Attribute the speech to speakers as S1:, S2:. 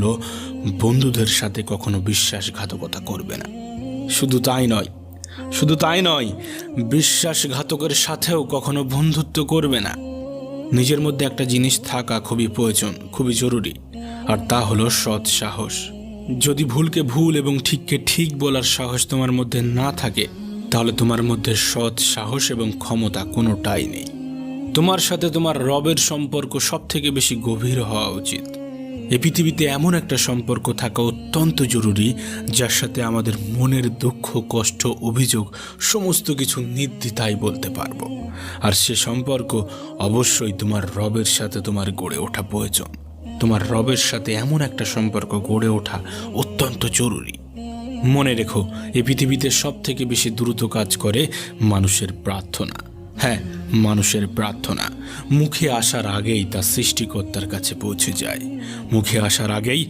S1: হলো বন্ধুদের সাথে কখনো বিশ্বাসঘাতকতা করবে না। শুধু তাই নয়, বিশ্বাসঘাতকের সাথেও কখনো বন্ধুত্ব করবে না। নিজের মধ্যে একটা জিনিস থাকা খুবই প্রয়োজন, খুবই জরুরি, আর তা হলো সৎ সাহস। যদি ভুলকে ভুল এবং ঠিককে ঠিক বলার সাহস তোমার মধ্যে না থাকে, তাহলে তোমার মধ্যে সৎ সাহস এবং ক্ষমতা কোনোটাই নেই। তোমার সাথে তোমার রবের সম্পর্ক সব থেকে বেশি গভীর হওয়া উচিত। এই পৃথিবীতে এমন একটা সম্পর্ক থাকা অত্যন্ত জরুরি, যার সাথে আমাদের মনের দুঃখ, কষ্ট, অভিযোগ সমস্ত কিছু নির্দ্বিধায় বলতে পারবো। আর সে সম্পর্ক অবশ্যই তোমার রবের সাথে তোমার গড়ে ওঠা প্রয়োজন। তোমার রবের সাথে এমন একটা সম্পর্ক গড়ে ওঠা অত্যন্ত জরুরি। মনে রেখো, এই পৃথিবীতে সব থেকে বেশি দ্রুত কাজ করে মানুষের প্রার্থনা। হ্যাঁ, মানুষের প্রার্থনা মুখে আসার আগেই তা সৃষ্টিকর্তার কাছে পৌঁছে যায়। মুখে আসার আগেই